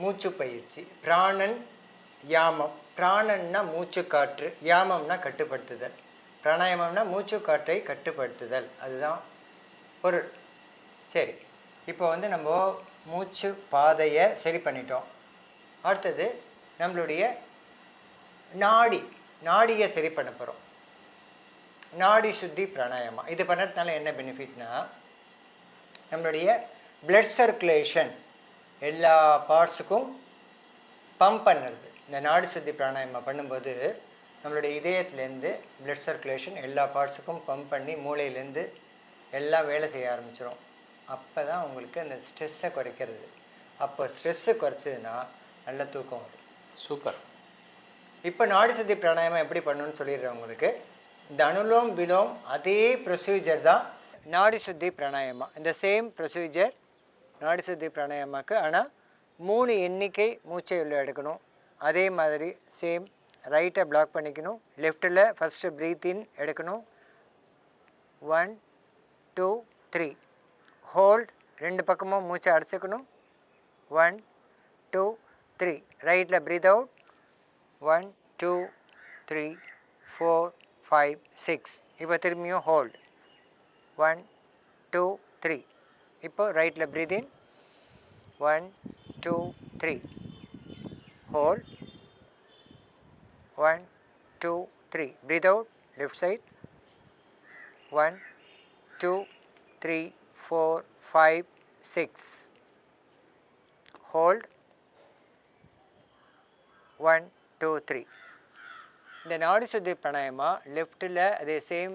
மூச்சு பயிற்சி. பிராணன் யாமம். பிராணன்னா மூச்சு காற்று, யாமம்னா கட்டுப்படுத்துதல். பிராணாயாமம்னா மூச்சு காற்றை கட்டுப்படுத்துதல், அதுதான் பொருள். சரி, இப்போ வந்து நம்ம மூச்சு பாதையை சரி பண்ணிட்டோம். அடுத்தது நம்மளுடைய நாடியை சரி பண்ண போகிறோம். நாடி சுத்தி பிராணாயாமம். இது பண்ணுறதுனால என்ன பெனிஃபிட்னா, நம்மளுடைய பிளட் சர்க்குலேஷன் எல்லா பார்ட்ஸுக்கும் பம்ப் பண்ணுறது. இந்த நாடி சுத்தி பிராணாயாமம் பண்ணும்போது நம்மளுடைய இதயத்துலேருந்து பிளட் சர்க்குலேஷன் எல்லா பார்ட்ஸுக்கும் பம்ப் பண்ணி மூளையிலேருந்து எல்லாம் வேலை செய்ய ஆரம்பிச்சிடும். அப்போ தான் உங்களுக்கு அந்த ஸ்ட்ரெஸ்ஸை குறைக்கிறது. அப்போ ஸ்ட்ரெஸ்ஸு குறைச்சதுன்னா நல்ல தூக்கம் வரும். சூப்பர். இப்போ நாடி சுத்தி பிராணாயாமம் எப்படி பண்ணணும்னு சொல்லிடுறேன் உங்களுக்கு. இந்த அனுலோம் விலோம் அதே ப்ரொசீஜர் தான் நாடி சுத்தி பிராணாயாமம். இந்த சேம் ப்ரொசீஜர் நாடி சுத்தி பிராணாயாமாக்கு. ஆனால் 3 எண்ணிக்கை மூச்சை உள்ள எடுக்கணும். அதே மாதிரி சேம். ரைட்டை பிளாக் பண்ணிக்கணும். லெஃப்ட்டில் ஃபஸ்ட்டு ப்ரீத் இன் எடுக்கணும். 1 2 3. ஹோல்ட். 2 பக்கமும் மூச்சை அடைச்சிக்கணும். 1 2 3. ரைட்டில் ப்ரீத் அவுட். 1 2 3 4 5 6. இப்போ திரும்பியும் ஹோல்ட். 1 2 3. இப்போ ரைட்டில் ப்ரீத் இன். 1 2 3. Hold. 1 2 3. Breathe out. Left side. 1 2 3 4 5 6. Hold. 1 2 3. இந்த நாடி சுத்தி பிராணாயாமா லெஃப்ட்டில் அதே சேம்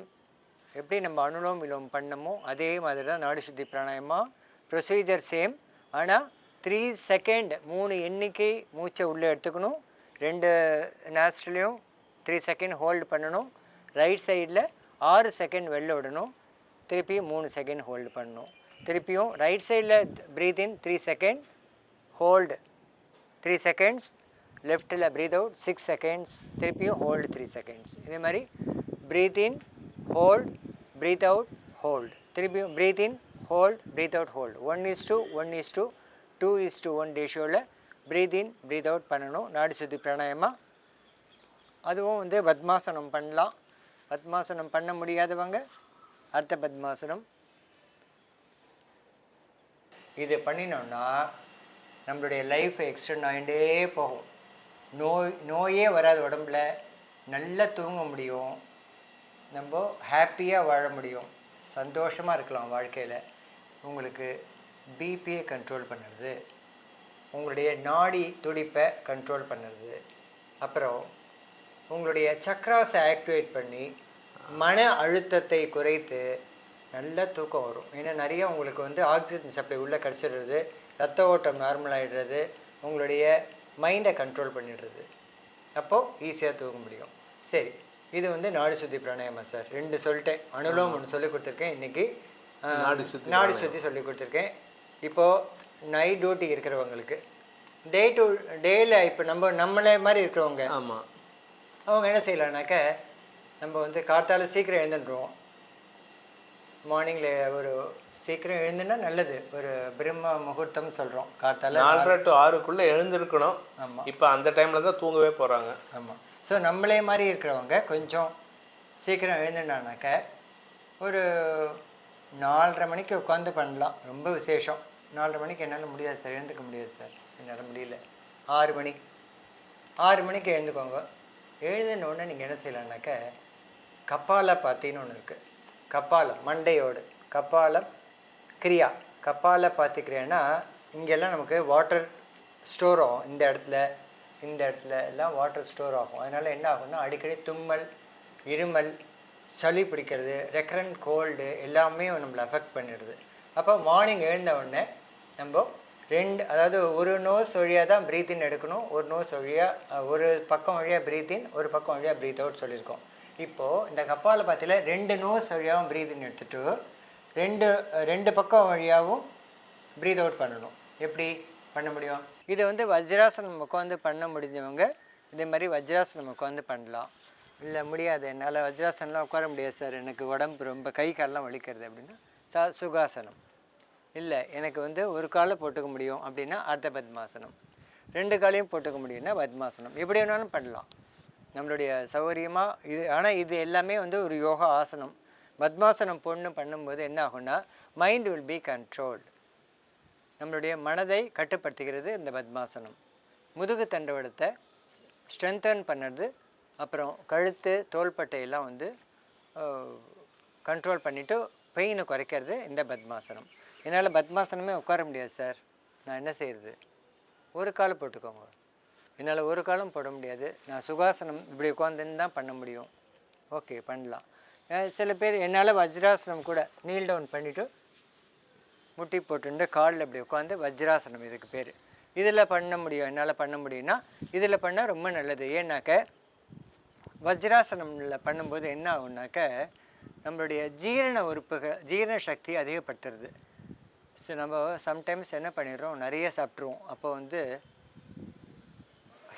எப்படி நம்ம அனுலோம் விலோம் பண்ணமோ அதே மாதிரி தான் நாடி சுத்தி பிராணாயாமா. Procedure same. ஆனால் 3 செகண்ட் 3 எண்ணிக்கை மூச்சை உள்ளே எடுத்துக்கணும். 2 நாஸ்ட்ரிலையும் 3 செகண்ட் ஹோல்டு பண்ணணும். ரைட் சைடில் 6 செகண்ட் வெளில விடணும். திருப்பியும் 3 செகண்ட் ஹோல்டு பண்ணணும். திருப்பியும் ரைட் சைடில் ப்ரீத் இன் 3 செகண்ட், ஹோல்டு 3 செகண்ட்ஸ். லெஃப்ட்டில் ப்ரீத் அவுட் 6 செகண்ட்ஸ். திருப்பியும் ஹோல்டு 3 செகண்ட்ஸ். இதே மாதிரி ப்ரீத் இன், ஹோல்ட், ப்ரீத் அவுட், ஹோல்டு. திருப்பியும் ப்ரீத் இன், ஹோல்ட், ப்ரீத் அவுட், ஹோல்டு. 1:1:2:1 ரேஷியோவில் ப்ரீத் இன் ப்ரீத் அவுட் பண்ணணும். நாடி சுத்தி பிராணாயாமா. அதுவும் வந்து பத்மாசனம் பண்ணலாம். பத்மாசனம் பண்ண முடியாதவங்க அர்த்த பத்மாசனம். இது பண்ணினோம்னா நம்மளுடைய லைஃப் எக்ஸ்டெண்ட் ஆகிட்டே போகும். நோயே வராது உடம்புல, நல்லா தூங்க முடியும், நம்ம ஹாப்பியாக வாழ முடியும், சந்தோஷமாக இருக்கலாம் வாழ்க்கையில். உங்களுக்கு பிபியை கண்ட்ரோல் பண்ணுறது, உங்களுடைய நாடி துடிப்பை கண்ட்ரோல் பண்ணுறது, அப்புறம் உங்களுடைய சக்ராஸை ஆக்டிவேட் பண்ணி மன அழுத்தத்தை குறைத்து நல்ல தூக்கம் வரும். ஏன்னா நிறைய உங்களுக்கு வந்து ஆக்சிஜன் சப்ளை உள்ளே கிடச்சிடுறது, ரத்த ஓட்டம் நார்மல் ஆகிடுறது, உங்களுடைய மைண்டை கண்ட்ரோல் பண்ணிடுறது. அப்போது ஈஸியாக தூங்க முடியும். சரி, இது வந்து நாடி சுத்தி பிராணாயாமம் சார். 2 சொல்லிட்டேன். அனுலோம் ஒன்று சொல்லி கொடுத்துருக்கேன் இன்றைக்கி, நாடி சுற்றி சொல்லி கொடுத்துருக்கேன். இப்போது நைட் டியூட்டி இருக்கிறவங்களுக்கு டேயில் இப்போ நம்மளே மாதிரி இருக்கிறவங்க, ஆமாம், அவங்க என்ன செய்யலான்னாக்க, நம்ம வந்து காத்தால சீக்கிரம் எழுந்துடுவோம். மார்னிங்கில் ஒரு சீக்கிரம் எழுந்துன்னா நல்லது. ஒரு பிரம்ம முகூர்த்தம் சொல்கிறோம், காத்தால 4:30 to 6 எழுந்திருக்கணும். ஆமாம், இப்போ அந்த டைமில் தான் தூங்கவே போகிறாங்க. ஆமாம். ஸோ நம்மளே மாதிரி இருக்கிறவங்க கொஞ்சம் சீக்கிரம் எழுந்துனானாக்க ஒரு 4:30 மணிக்கு உட்காந்து பண்ணலாம். ரொம்ப விசேஷம். 4:30 மணிக்கு என்னால் முடியாது சார், எழுந்துக்க முடியாது சார், என்னால் முடியல. 6 மணிக்கு எழுந்துக்கோங்க. எழுதுனோடனே நீங்கள் என்ன செய்யலான்னாக்க, கபால பாத்தின்னு ஒன்று இருக்குது. கபாலம் மண்டையோடு, கபாலம் கிரியா. கபால பாத்தி கிரியானா இங்கெல்லாம் நமக்கு வாட்டர் ஸ்டோர் ஆகும். இந்த இடத்துல எல்லாம் வாட்டர் ஸ்டோர் ஆகும். அதனால் என்ன ஆகும்னா, அடிக்கடி தும்மல், இருமல், சளி பிடிக்கிறது, ரெக்கரண்ட் கோல்டு எல்லாமே நம்மளை அஃபெக்ட் பண்ணிடுது. அப்போ மார்னிங் எழுந்த உடனே நம்ம அதாவது ஒரு நோஸ் வழியாக தான் ப்ரீத் இன் எடுக்கணும், ஒரு நோஸ் வழியாக, ஒரு பக்கம் வழியாக ப்ரீத் இன், ஒரு பக்கம் வழியாக ப்ரீத் அவுட் சொல்லியிருக்கோம். இப்போது இந்த கப்பால பாத்தியில் 2 நோஸ் வழியாகவும் ப்ரீத் இன் எடுத்துகிட்டு 2 பக்கம் வழியாகவும் ப்ரீத் அவுட் பண்ணணும். எப்படி பண்ண முடியும்? இது வந்து வஜ்ராசனம் உட்காந்து பண்ண முடிஞ்சவங்க இதே மாதிரி வஜ்ராசனம் உட்காந்து பண்ணலாம். இல்லை முடியாது, என்னால் வஜ்ராசனம்லாம் உட்கார முடியாது சார், எனக்கு உடம்பு ரொம்ப கை காலெலாம் வலிக்கிறது அப்படின்னா சுகாசனம். இல்லை எனக்கு வந்து ஒரு காலை போட்டுக்க முடியும் அப்படின்னா அர்த்த பத்மாசனம், 2 காலையும் போட்டுக்க முடியும்னா பத்மாசனம். எப்படி வேணாலும் பண்ணலாம், நம்மளுடைய சௌகரியமாக இது. ஆனால் இது எல்லாமே வந்து ஒரு யோகா ஆசனம். பத்மாசனம் பண்ணும்போது என்ன ஆகும்னா, மைண்ட் வில் பி கண்ட்ரோல்டு. நம்மளுடைய மனதை கட்டுப்படுத்துகிறது இந்த பத்மாசனம். முதுகு தண்டவடத்தை ஸ்ட்ரென்தன் பண்ணுறது, அப்புறம் கழுத்து தோள்பட்டையெல்லாம் வந்து கண்ட்ரோல் பண்ணிவிட்டு பெயினை குறைக்கிறது இந்த பத்மாசனம். என்னால் பத்மாசனமே உட்கார முடியாது சார், நான் என்ன செய்கிறது? ஒரு காலை போட்டுக்கோங்க. என்னால் ஒரு காலம் போட முடியாது, நான் சுகாசனம் இப்படி உட்காந்துன்னு தான் பண்ண முடியும். ஓகே, பண்ணலாம். சில பேர் என்னால் வஜ்ராசனம் கூட நீல் டவுன் பண்ணிவிட்டு முட்டி போட்டுட்டு காலில் இப்படி உட்காந்து வஜ்ராசனம், இதுக்கு பேர். இதில் பண்ண முடியும், என்னால் பண்ண முடியும்னா இதில் பண்ணால் ரொம்ப நல்லது. ஏன்னாக்க வஜ்ராசனமில் பண்ணும்போது என்ன ஆகுனாக்க, நம்மளுடைய ஜீரண உறுப்புகள், ஜீரண சக்தி அதிகப்படுத்துறது. ஸோ நம்ம சம்டைம்ஸ் என்ன பண்ணிடுறோம், நிறைய சாப்பிட்ருவோம், அப்போ வந்து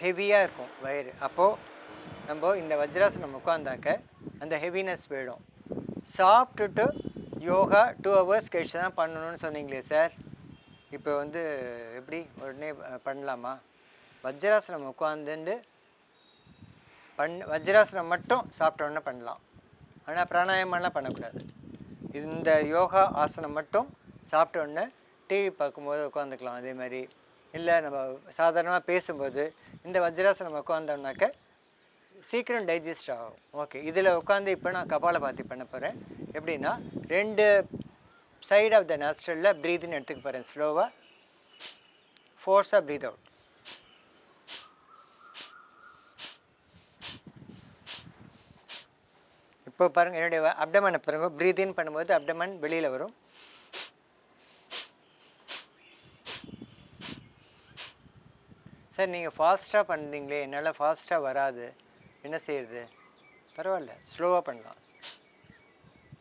ஹெவியாக இருக்கும் வயிறு. அப்போது நம்ம இந்த வஜ்ராசனம் உட்காந்தாக்க அந்த ஹெவினஸ் போயிடும். சாப்பிட்டுட்டு யோகா 2 hours கழிச்சு தான் பண்ணணும்னு சொன்னீங்களே சார், இப்போ வந்து எப்படி உடனே பண்ணலாமா? வஜ்ராசனம் உட்காந்துட்டு வஜ்ராசனம் மட்டும் சாப்பிட்டோன்னே பண்ணலாம், ஆனால் பிராணாயாமம்லாம் பண்ணக்கூடாது. இந்த யோகா ஆசனம் மட்டும் சாப்பிட்டோன்னே டிவி பார்க்கும்போது உட்காந்துக்கலாம். அதே மாதிரி இல்லை நம்ம சாதாரணமாக பேசும்போது இந்த வஜ்ராசனம் உட்காந்தோம்னாக்க சீக்கிரம் டைஜஸ்ட் ஆகும். ஓகே, இதில் உட்காந்து இப்போ நான் கபாலபாதி பண்ண போகிறேன். எப்படின்னா 2 சைட் ஆஃப் த நாஸ்ட்ரலில் ப்ரீத்னு எடுத்துக்க போகிறேன். ஸ்லோவாக ஃபோர்ஸாக ப்ரீத் அவுட். இப்போ பாருங்கள், என்னுடைய அப்டமனை பாருங்கள். ப்ரீத் இன் பண்ணும்போது அப்டமன் வெளியில் வரும். சார் நீங்கள் ஃபாஸ்ட்டாக பண்ணுறீங்களே, என்னால் ஃபாஸ்ட்டாக வராது, என்ன செய்யுது? பரவாயில்ல, ஸ்லோவாக பண்ணலாம்.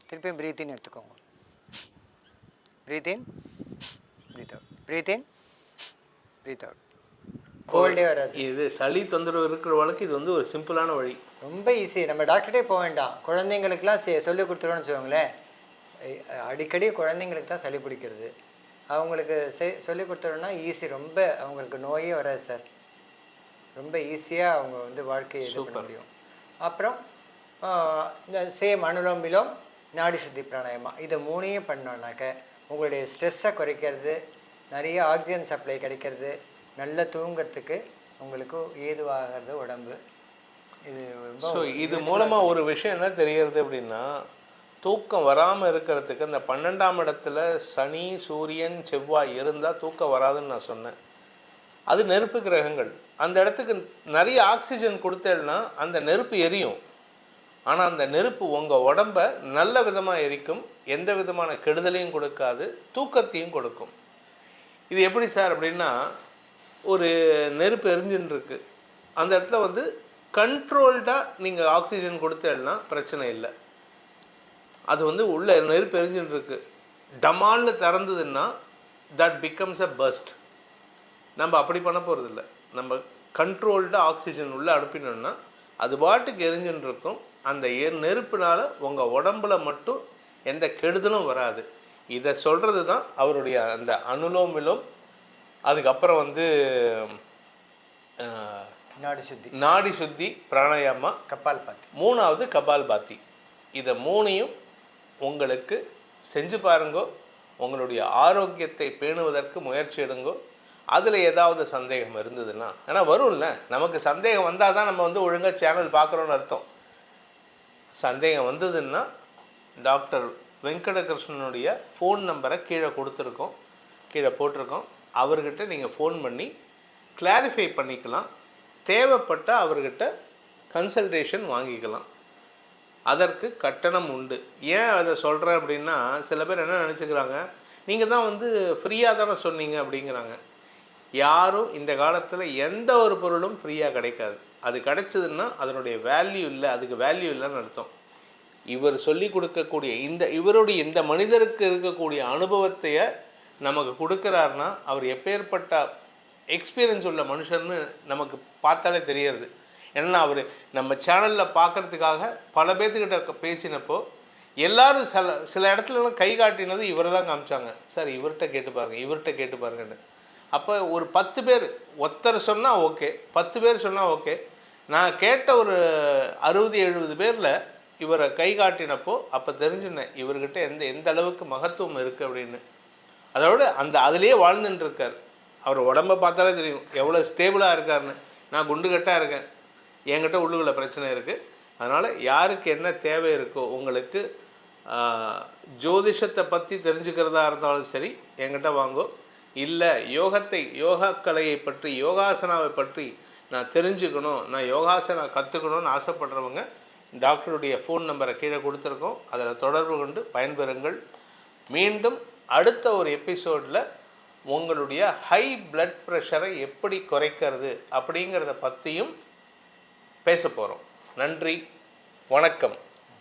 திருப்பியும் ப்ரீத் இன் எடுத்துக்கோங்க. ப்ரீத் இன், ப்ரீத் அவுட், ப்ரீத் இன், ப்ரீத் அவுட். கோல்டே வராது. இது சளி தொந்தரவு இருக்கிறவங்களுக்கு இது வந்து ஒரு சிம்பிளான வழி, ரொம்ப ஈஸி. நம்ம டாக்டர்கிட்டே போக வேண்டாம், குழந்தைங்களுக்குலாம் சொல்லி கொடுத்துருவோன்னு வச்சுக்கோங்களேன். அடிக்கடி குழந்தைங்களுக்கு தான் சளி பிடிக்கிறது, அவங்களுக்கு சொல்லி கொடுத்துட்டோம்னா ஈஸி. ரொம்ப அவங்களுக்கு நோயே வராது சார், ரொம்ப ஈஸியாக அவங்க வந்து வாழ்க்கையை இது பண்ண முடியும். அப்புறம் இந்த சேம் அனுலோம் விலோம் நாடி சுத்தி பிராணாயாமா, இதை 3ஐயும் பண்ணோன்னாக்க உங்களுடைய ஸ்ட்ரெஸ்ஸை குறைக்கிறது, நிறைய ஆக்சிஜன் சப்ளை கிடைக்கிறது, நல்ல தூங்கிறதுக்கு உங்களுக்கு ஏதுவாகிறது உடம்பு. இது ஸோ இது மூலமாக ஒரு விஷயம் என்ன தெரிகிறது அப்படின்னா, தூக்கம் வராமல் இருக்கிறதுக்கு அந்த 12ஆம் இடத்துல சனி, சூரியன், செவ்வாய் இருந்தால் தூக்கம் வராதுன்னு நான் சொன்னேன். அது நெருப்பு கிரகங்கள். அந்த இடத்துக்கு நிறைய ஆக்சிஜன் கொடுத்தேன்னா அந்த நெருப்பு எரியும். ஆனால் அந்த நெருப்பு உங்கள் உடம்ப நல்ல விதமாக எரிக்கும், எந்த விதமான கெடுதலையும் கொடுக்காது, தூக்கத்தையும் கொடுக்கும். இது எப்படி சார் அப்படின்னா, ஒரு நெருப்பு எரிஞ்சுன்னு இருக்கு, அந்த இடத்துல கண்ட்ரோல்டாக நீங்கள் ஆக்சிஜன் கொடுத்தேன்னா பிரச்சனை இல்லை. அது உள்ள நெருப்பு எரிஞ்சுன்னு இருக்கு, டமால்னு திறந்ததுன்னா தட் பிகம்ஸ் அ பர்ஸ்ட். நம்ம அப்படி பண்ண போகிறதில்ல. நம்ம கண்ட்ரோல்டாக ஆக்சிஜன் உள்ளே அனுப்பினோம்னா அது பாட்டுக்கு எரிஞ்சுன்னு இருக்கும். அந்த நெருப்புனால் உங்கள் உடம்புல மட்டும் எந்த கெடுதலும் வராது. இதை சொல்கிறது தான் அவருடைய அந்த அனுலோம் விலோம். அதுக்கப்புறம் நாடி சுத்தி பிராணாயாமா, கபால்பாத்தி, 3வது கபால்பாத்தி. இதை 3ஐயும் உங்களுக்கு செஞ்சு பாருங்கோ. உங்களுடைய ஆரோக்கியத்தை பேணுவதற்கு முயற்சி எடுங்கோ. அதில் ஏதாவது சந்தேகம் இருந்ததுன்னா, ஏன்னா வரும்ல, நமக்கு சந்தேகம் வந்தால் தான் நம்ம ஒழுங்காக சேனல் பார்க்குறோன்னு அர்த்தம். சந்தேகம் வந்ததுன்னா டாக்டர் வெங்கடகிருஷ்ணனுடைய ஃபோன் நம்பரை கீழே கொடுத்துருக்கோம், கீழே போட்டிருக்கோம். அவர்கிட்ட நீங்கள் ஃபோன் பண்ணி கிளாரிஃபை பண்ணிக்கலாம். தேவைப்பட்ட அவர்கிட்ட கன்சல்டேஷன் வாங்கிக்கலாம். அதற்கு கட்டணம் உண்டு. ஏன் அதை சொல்கிறேன் அப்படின்னா, சில பேர் என்ன நினச்சிக்கிறாங்க, நீங்கள் தான் ஃப்ரீயாக தானே சொன்னீங்க அப்படிங்கிறாங்க. யாரும் இந்த காலத்தில் எந்த ஒரு பொருளும் ஃப்ரீயாக கிடைக்காது. அது கிடைச்சதுன்னா அதனுடைய வேல்யூ இல்லை, அதுக்கு வேல்யூ இல்லைன்னு அர்த்தம். இவர் சொல்லி கொடுக்கக்கூடிய இவருடைய இந்த மனிதருக்கு இருக்கக்கூடிய அனுபவத்தைய நமக்கு கொடுக்குறாருன்னா அவர் எப்பேற்பட்ட எக்ஸ்பீரியன்ஸ் உள்ள மனுஷன்னு நமக்கு பார்த்தாலே தெரியறது. ஏன்னா அவர் நம்ம சேனலில் பார்க்குறதுக்காக பல பேர்த்துக்கிட்ட பேசினப்போ எல்லோரும் சில இடத்துலலாம் கை காட்டினது இவர் தான் காமிச்சாங்க. சார் இவர்கிட்ட கேட்டு பாருங்கள், இவர்கிட்ட கேட்டு பாருங்கன்னு. அப்போ ஒரு 10 பேர் ஒருத்தர் சொன்னால் ஓகே, 10 பேர் சொன்னால் ஓகே. நான் கேட்ட ஒரு 60-70 பேரில் இவரை கை காட்டினப்போ அப்போ தெரிஞ்சுனேன் இவர்கிட்ட எந்த அளவுக்கு மகத்துவம் இருக்குது அப்படின்னு. அதோடு அதுலேயே வாழ்ந்துட்டு இருக்கார். அவர் உடம்பை பார்த்தாலே தெரியும் எவ்வளோ ஸ்டேபிளாக இருக்காருன்னு. நான் குண்டுகட்டாக இருக்கேன், என்கிட்ட உள்ளுக்குள்ள பிரச்சனை இருக்குது. அதனால் யாருக்கு என்ன தேவை இருக்கோ, உங்களுக்கு ஜோதிஷத்தை பற்றி தெரிஞ்சுக்கிறதா இருந்தாலும் சரி என்கிட்ட வாங்கோ. இல்லை யோகா கலையை பற்றி, யோகாசனாவை பற்றி நான் தெரிஞ்சுக்கணும், நான் யோகாசனா கற்றுக்கணும்னு ஆசைப்படுறவங்க டாக்டருடைய ஃபோன் நம்பரை கீழே கொடுத்துருக்கோம், அதில் தொடர்பு கொண்டு பயன்பெறுங்கள். மீண்டும் அடுத்த ஒரு எபிசோடில் உங்களுடைய ஹை பிளட் ப்ரெஷரை எப்படி குறைக்கிறது அப்படிங்கிறத பற்றியும் பேச போகிறோம். நன்றி, வணக்கம்.